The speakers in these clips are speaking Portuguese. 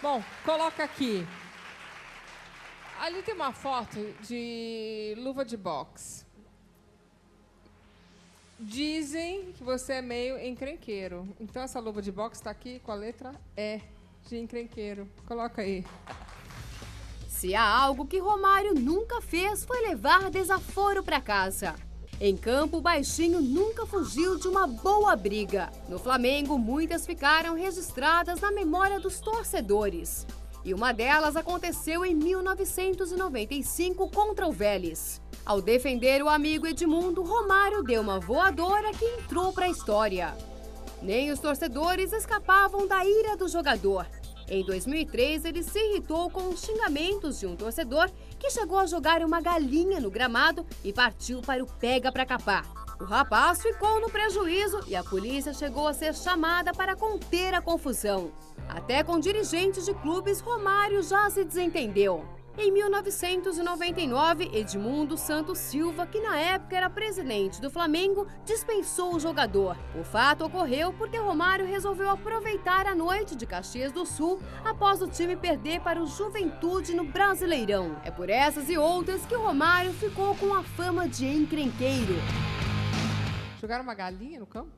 Bom, coloca aqui. Ali tem uma foto de luva de boxe. Dizem que você é meio encrenqueiro. Então, essa luva de boxe está aqui com a letra E de encrenqueiro. Coloca aí. Se há algo que Romário nunca fez foi levar desaforo para casa. Em campo, o baixinho nunca fugiu de uma boa briga. No Flamengo, muitas ficaram registradas na memória dos torcedores. E uma delas aconteceu em 1995 contra o Vélez. Ao defender o amigo Edmundo, Romário deu uma voadora que entrou para a história. Nem os torcedores escapavam da ira do jogador. Em 2003, ele se irritou com os xingamentos de um torcedor que chegou a jogar uma galinha no gramado e partiu para o pega pra capar. O rapaz ficou no prejuízo e a polícia chegou a ser chamada para conter a confusão. Até com dirigentes de clubes, Romário já se desentendeu. Em 1999, Edmundo Santos Silva, que na época era presidente do Flamengo, dispensou o jogador. O fato ocorreu porque Romário resolveu aproveitar a noite de Caxias do Sul após o time perder para o Juventude no Brasileirão. É por essas e outras que Romário ficou com a fama de encrenqueiro. Jogaram uma galinha no campo?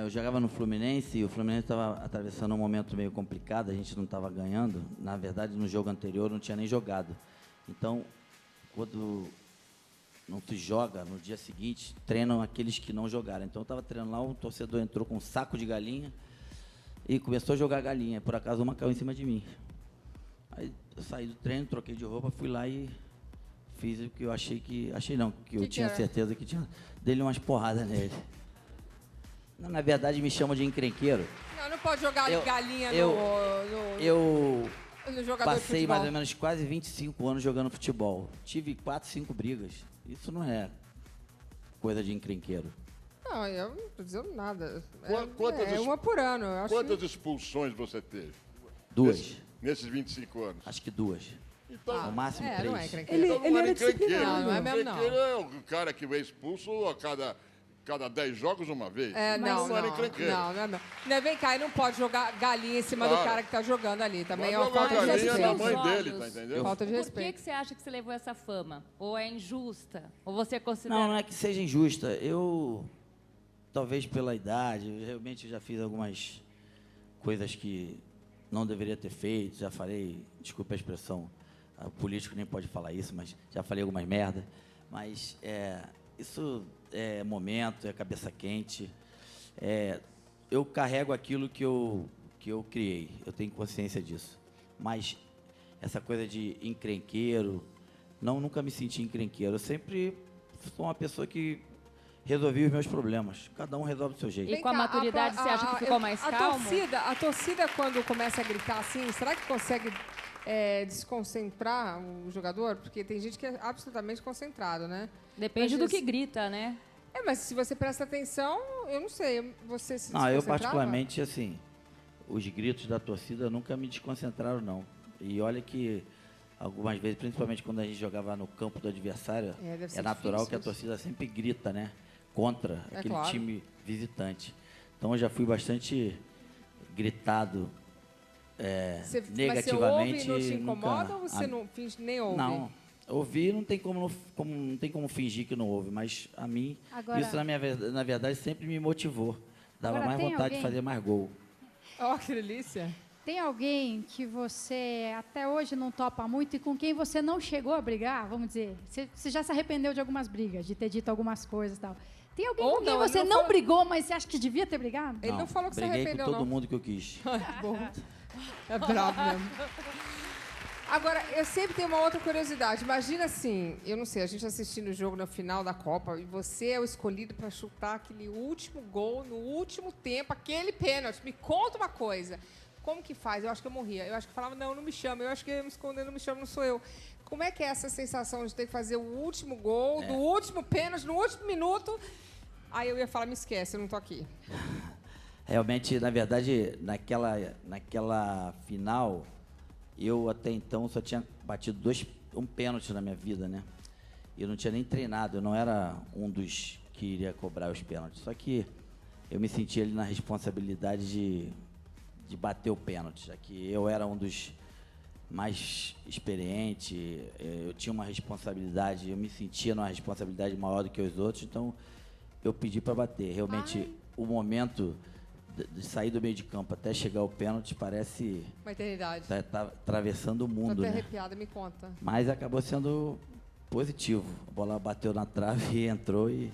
Eu jogava no Fluminense e o Fluminense estava atravessando um momento meio complicado, a gente não estava ganhando. Na verdade, no jogo anterior não tinha nem jogado. Então, quando não se joga, no dia seguinte, treinam aqueles que não jogaram. Então, eu estava treinando lá, o torcedor entrou com um saco de galinha e começou a jogar galinha. Por acaso, uma caiu em cima de mim. Aí, eu saí do treino, troquei de roupa, fui lá e fiz o que eu achei que... Achei não, que eu tinha certeza que tinha... Dei umas porradas nele. Não, na verdade, me chamam de encrenqueiro. Não pode jogar galinha no jogador de passei futebol. mais ou menos quase 25 anos jogando futebol. Tive 4, 5 brigas. Isso não é coisa de encrenqueiro. Não, eu não estou dizendo nada. Quantas uma por ano. Eu acho Quantas expulsões você teve? 2. Nesses 25 anos? Acho que 2. Então, No máximo 3. não é encrenqueiro. Então não era encrenqueiro. Não é mesmo, não. Encrenqueiro é o cara que é expulso a cada 10 jogos uma vez. Não era encrenqueiro. Não é mesmo. Não, vem cá, e não pode jogar galinha em cima do cara que está jogando ali. Também é uma jogar falta de galinha na respeito. mãe dele, tá entendendo? Falta de Por respeito. que você acha que você levou essa fama? Ou é injusta? Ou você considera... Não é que seja injusta. Eu, talvez pela idade, eu realmente já fiz algumas coisas que não deveria ter feito. Já falei, desculpe a expressão, o político nem pode falar isso, mas já falei algumas merda. Mas isso é momento, é cabeça quente. Eu carrego aquilo que eu criei, eu tenho consciência disso. Mas essa coisa de encrenqueiro, nunca me senti encrenqueiro. Eu sempre sou uma pessoa que resolvi os meus problemas. Cada um resolve do seu jeito. E com a maturidade, você acha que ficou mais calmo? A torcida, quando começa a gritar assim, será que consegue desconcentrar o jogador? Porque tem gente que é absolutamente concentrado, né? Depende do que grita, né? Mas se você presta atenção, eu não sei, você se Não, eu desconcentrava? particularmente, assim, os gritos da torcida nunca me desconcentraram, não. E olha que algumas vezes, principalmente quando a gente jogava no campo do adversário, deve ser natural que a difícil. torcida sempre grita, né? Contra aquele claro. time visitante. Então eu já fui bastante gritado negativamente. Mas você ouve e não te incomoda nunca... ou você não finge, nem ouve? Não. Ouvir não tem como fingir que não ouve, mas a mim, Agora, isso na verdade sempre me motivou. Dava Agora, mais tem vontade alguém- de fazer mais gol. Ó, que delícia. tem alguém que você até hoje não topa muito e com quem você não chegou a brigar, vamos dizer? Você já se arrependeu de algumas brigas, de ter dito algumas coisas e tal. Tem alguém Ou com quem não, você ele não não falou- brigou, mas você acha que devia ter brigado? Ele não falou que você briguei arrependeu, com todo não. mundo que eu quis. Bom. É bravo mesmo. Agora, eu sempre tenho uma outra curiosidade. Imagina assim, eu não sei, a gente assistindo o jogo na final da Copa e você é o escolhido para chutar aquele último gol no último tempo, aquele pênalti. Me conta uma coisa. Como que faz? Eu acho que eu morria. Eu acho que eu falava, não me chama. Eu acho que eu ia me esconder, não me chama, não sou eu. Como é que é essa sensação de ter que fazer o último gol, do último pênalti, no último minuto? Aí eu ia falar, me esquece, eu não tô aqui. Realmente, na verdade, naquela final, eu até então só tinha batido um pênalti na minha vida, né? Eu não tinha nem treinado, eu não era um dos que iria cobrar os pênaltis. Só que eu me senti ali na responsabilidade de de bater o pênalti, já que eu era um dos mais experientes, eu tinha uma responsabilidade, eu me sentia numa responsabilidade maior do que os outros, então eu pedi para bater. Realmente, o momento de sair do meio de campo até chegar ao pênalti parece Uma eternidade. tá atravessando o Tô mundo, até né? arrepiada, me conta. Mas acabou sendo positivo. A bola bateu na trave e entrou e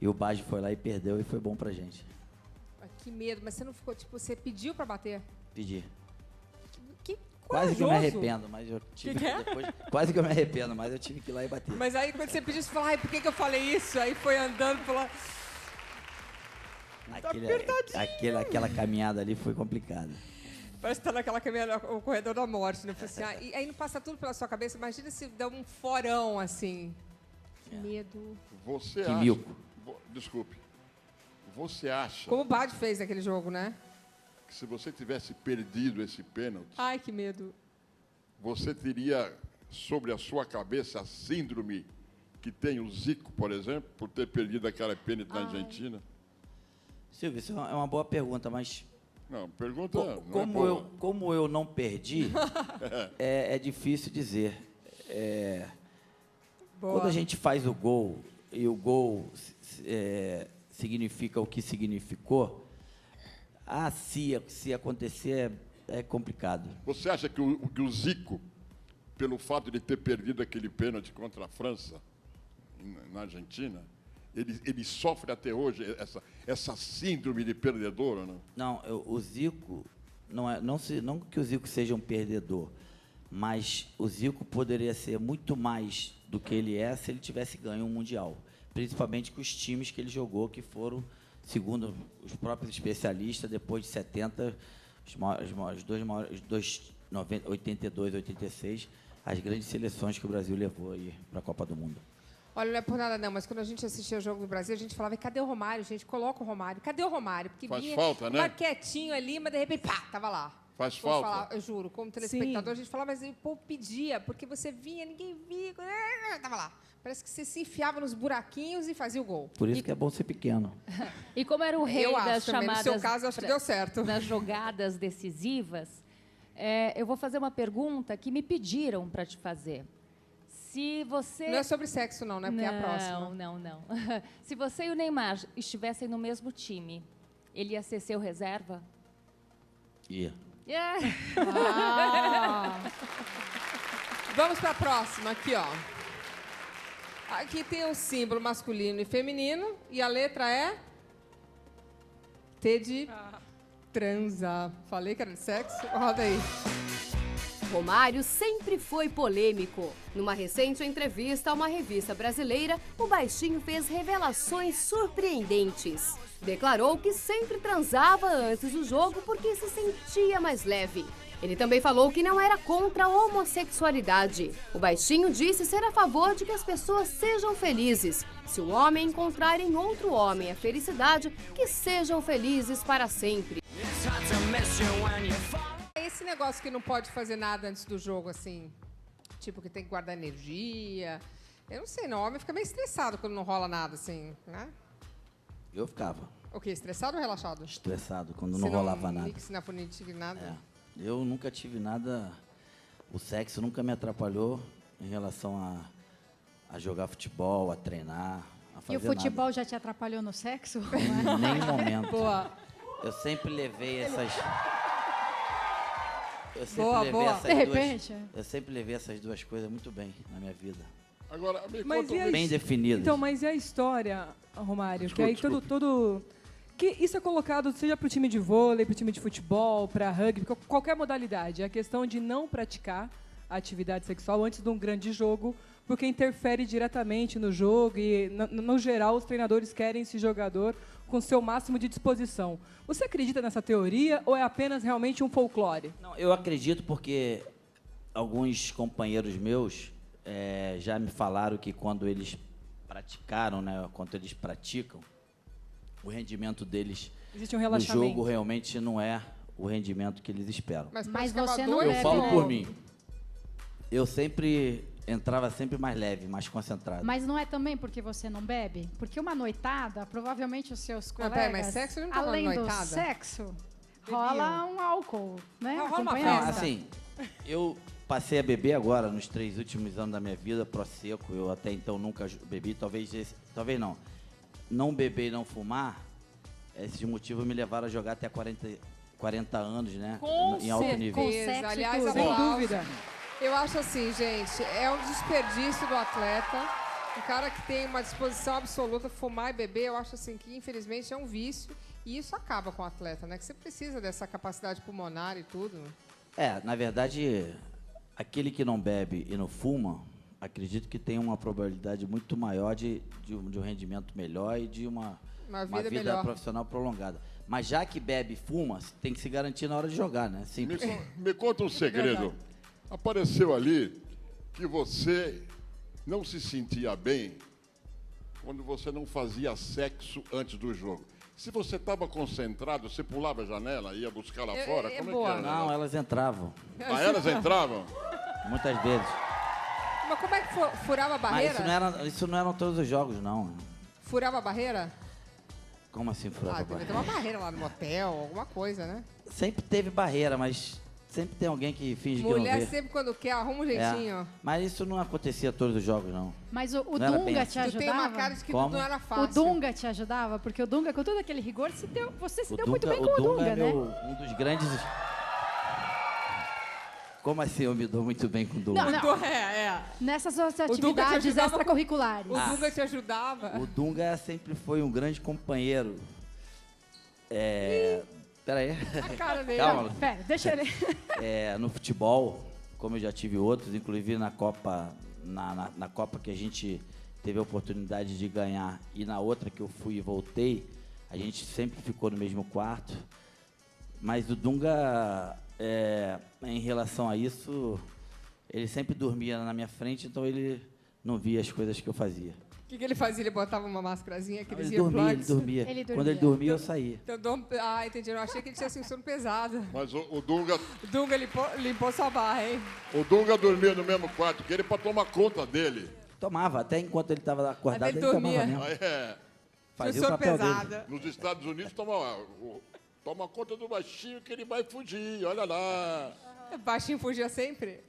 o Baggio foi lá e perdeu e foi bom pra gente. Ah, que medo, mas você não ficou, tipo, você pediu pra bater? Pedi. Que Quase que eu me corajoso. arrependo, mas eu tive Que é? depois. Quase que eu me arrependo, mas eu tive que ir lá e bater. Mas aí quando você pediu, você falou, ai, por que eu falei isso? Aí foi andando, falou, Aquela caminhada ali foi complicada. parece que tá naquela caminhada, o corredor da morte, né? Eu falei assim, ah, e aí não passa tudo pela sua cabeça, imagina se dá um forão, assim. Que medo. Você Que acha... milco. Desculpe. Você acha Como o Bad fez naquele jogo, né? que se você tivesse perdido esse pênalti, Ai, que medo. você teria sobre a sua cabeça a síndrome que tem o Zico, por exemplo, por ter perdido aquela pênalti na Argentina? Silvio, isso é uma boa pergunta, mas Não, pergunta não é como, boa. como eu não perdi, é difícil dizer. Boa. Quando a gente faz o gol e o gol significa o que significou, se acontecer é complicado. Você acha que o Zico, pelo fato de ter perdido aquele pênalti contra a França, na Argentina, ele sofre até hoje essa síndrome de perdedor ou não? Não, o Zico, não que o Zico seja um perdedor, mas o Zico poderia ser muito mais do que ele é se ele tivesse ganho um Mundial. Principalmente com os times que ele jogou, que foram, segundo os próprios especialistas, depois de 70, os dois 82, 86, as grandes seleções que o Brasil levou aí para a Copa do Mundo. Olha, não é por nada não, mas quando a gente assistia o jogo do Brasil, a gente falava, cadê o Romário, gente? Coloca o Romário. Cadê o Romário? Porque Faz vinha falta, né? quietinho ali, mas de repente, pá, tava lá. Faz Vou falta. falar, eu juro, como telespectador, a gente falava, mas o povo pedia, porque você vinha, ninguém via, tava lá. Parece que você se enfiava nos buraquinhos e fazia o gol. Por isso que é bom ser pequeno. E como era o rei Eu das acho também, no chamadas... seu caso, acho que deu certo. Das jogadas decisivas, eu vou fazer uma pergunta que me pediram para te fazer. Se você... Não é sobre sexo, não, né? Porque é a próxima. Não. Se você e o Neymar estivessem no mesmo time, ele ia ser seu reserva? Ia. Vamos para a próxima, aqui, ó. Aqui tem um símbolo masculino e feminino, e a letra é... T de transa. Falei que era de sexo? Roda aí. Romário sempre foi polêmico. Numa recente entrevista a uma revista brasileira, o baixinho fez revelações surpreendentes. Declarou que sempre transava antes do jogo porque se sentia mais leve. Ele também falou que não era contra a homossexualidade. O baixinho disse ser a favor de que as pessoas sejam felizes. Se um homem encontrar em outro homem a felicidade, que sejam felizes para sempre. Esse negócio que não pode fazer nada antes do jogo, assim, tipo que tem que guardar energia. Eu não sei, não. O homem fica meio estressado quando não rola nada, assim, né? Eu ficava O quê? Estressado ou relaxado? estressado quando Se não rolava nada. Mix na fonética, nada. É. Eu nunca tive nada... O sexo nunca me atrapalhou em relação a jogar futebol, a treinar, a fazer E o futebol nada. já te atrapalhou no sexo? Em nenhum momento. Boa. Eu sempre levei essas... Eu sempre Boa, levei boa. essas De repente, duas... Eu sempre levei essas duas coisas muito bem na minha vida. Agora, me Mas conta e aí? Bem definidas. Então, mas e a história, Romário? Desculpe, que aí todo... Que isso é colocado, seja para o time de vôlei, para o time de futebol, para rugby, qualquer modalidade. A questão de não praticar a atividade sexual antes de um grande jogo, porque interfere diretamente no jogo e, no geral, os treinadores querem esse jogador com seu máximo de disposição. Você acredita nessa teoria ou é apenas realmente um folclore? Não, eu acredito porque alguns companheiros meus já me falaram que quando eles praticaram, né, quando eles praticam, o rendimento deles Existe um no relaxamento. jogo realmente não é o rendimento que eles esperam. Mas você praticava não dois, Eu deve- falo por mim. Eu sempre entrava sempre mais leve, mais concentrado. Mas não é também porque você não bebe? Porque uma noitada, provavelmente os seus Não, colegas, peraí, mas sexo não tá falando além do noitada? sexo, rola um álcool, né? Rola uma Acompanha festa. essa. Assim, eu passei a beber agora, nos 3 últimos anos da minha vida, Prosecco. Eu até então nunca bebi, talvez não. Não beber e não fumar, esses motivos me levaram a jogar até 40 anos, né? Com em alto nível. Com sexo e Aliás, tudo. Sem aplausos. dúvida. Eu acho assim, gente, é um desperdício do atleta. O cara que tem uma disposição absoluta, fumar e beber, eu acho assim que infelizmente é um vício. E isso acaba com o atleta, né? Que você precisa dessa capacidade pulmonar e tudo. Na verdade, aquele que não bebe e não fuma, acredito que tem uma probabilidade muito maior de um rendimento melhor e de uma vida melhor. profissional prolongada. Mas já que bebe e fuma, tem que se garantir na hora de jogar, né? Me, Simples. me conta um segredo. Apareceu ali que você não se sentia bem quando você não fazia sexo antes do jogo. Se você estava concentrado, você pulava a janela, ia buscar lá fora? Como boa. é que era? Não, elas entravam, Ah, elas entravam? muitas vezes. Mas como é que furava a Mas barreira? isso não eram todos os jogos, não. Furava a barreira? Como assim furava Ah, a devia ter barreira? uma barreira lá no motel, alguma coisa, né? Sempre teve barreira, mas sempre tem alguém que finge que Mulher não vê. sempre quando quer, arruma um É, jeitinho. mas isso não acontecia todos os jogos, não. Mas o Não era bem Dunga assim. te Tu tem uma ajudava? cara de que Como? não era O fácil. Dunga te ajudava? Porque o Dunga, com todo aquele rigor, você se deu muito bem com o Dunga Dunga, é né? um dos grandes... Como assim eu me dou muito bem com o Dunga? Não. É. Nessas suas Dunga te atividades ajudava extracurriculares. O Dunga te ajudava. O Dunga sempre foi um grande companheiro. Peraí. A cara dele. Calma. Pera, deixa ele... No futebol, como eu já tive outros, inclusive na Copa, na Copa que a gente teve a oportunidade de ganhar e na outra que eu fui e voltei, a gente sempre ficou no mesmo quarto. Mas o Dunga, em relação a isso, ele sempre dormia na minha frente, então ele não via as coisas que eu fazia. O que ele fazia? Ele botava uma máscarazinha, aqueles Ele dormia. Ele dormia. Quando ele dormia, eu saía. Entendi. Eu achei que ele tinha assim, um sono pesado. Mas o Dunga, O Dunga limpou sua barra, hein? o Dunga dormia no mesmo quarto que ele para tomar conta dele. Tomava, até enquanto ele estava acordado, Até ele ele tomava dormia. mesmo. Aí Tinha Fazia o sono papel dele. pesado. nos Estados Unidos toma conta do baixinho que ele vai fugir, olha lá. Baixinho fugia sempre?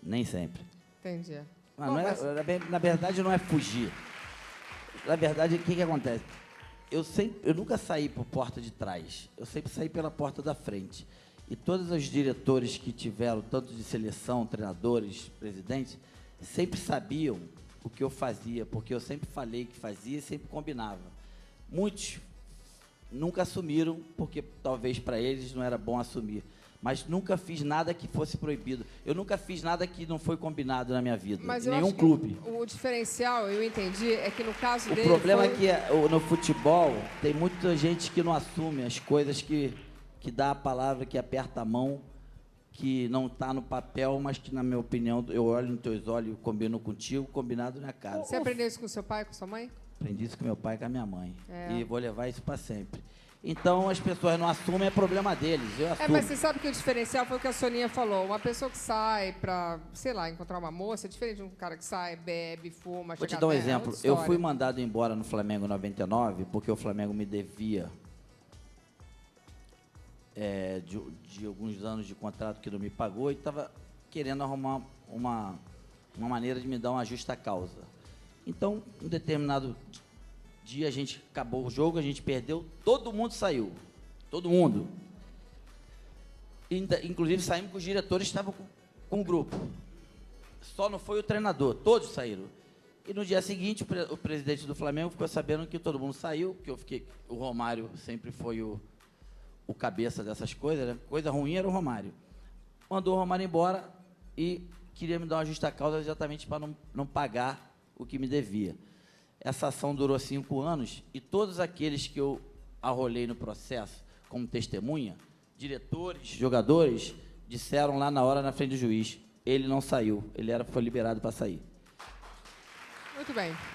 Nem sempre. Entendi. Mas Bom, não é, na verdade, não é fugir. Na verdade, o que acontece? Eu nunca saí por porta de trás. Eu sempre saí pela porta da frente. E todos os diretores que tiveram, tanto de seleção, treinadores, presidentes, sempre sabiam o que eu fazia, porque eu sempre falei que fazia e sempre combinava. Muitos nunca assumiram, porque talvez para eles não era bom assumir. Mas nunca fiz nada que fosse proibido. Eu nunca fiz nada que não foi combinado na minha vida. Mas em eu nenhum acho que clube. o diferencial, eu entendi, é que no caso O dele. problema foi... é que no futebol tem muita gente que não assume as coisas que dá a palavra, que aperta a mão, que não está no papel, mas que, na minha opinião, eu olho nos teus olhos, combino contigo, combinado na cara. Você aprendeu isso com seu pai, com sua mãe? Aprendi isso com meu pai e com a minha mãe. É. E vou levar isso para sempre. Então, as pessoas não assumem, é problema deles. Eu assumo. Mas você sabe que o diferencial foi o que a Soninha falou. Uma pessoa que sai pra, sei lá, encontrar uma moça é diferente de um cara que sai, bebe, fuma, Vou te chega dar um perto, é exemplo. outra Eu história. fui mandado embora no Flamengo em 99, porque o Flamengo me devia de alguns anos de contrato que não me pagou e estava querendo arrumar uma maneira de me dar uma justa causa. Então, um determinado dia, a gente acabou o jogo, a gente perdeu, todo mundo saiu. Todo mundo. Inclusive, saímos com os diretores, estavam com o grupo. Só não foi o treinador, todos saíram. E no dia seguinte, o presidente do Flamengo ficou sabendo que todo mundo saiu, que o Romário sempre foi o cabeça dessas coisas, né? Coisa ruim era o Romário. Mandou o Romário embora e queria me dar uma justa causa exatamente para não pagar o que me devia. Essa ação durou 5 anos e todos aqueles que eu arrolei no processo como testemunha, diretores, jogadores, disseram lá na hora na frente do juiz, ele não saiu, foi liberado para sair. Muito bem.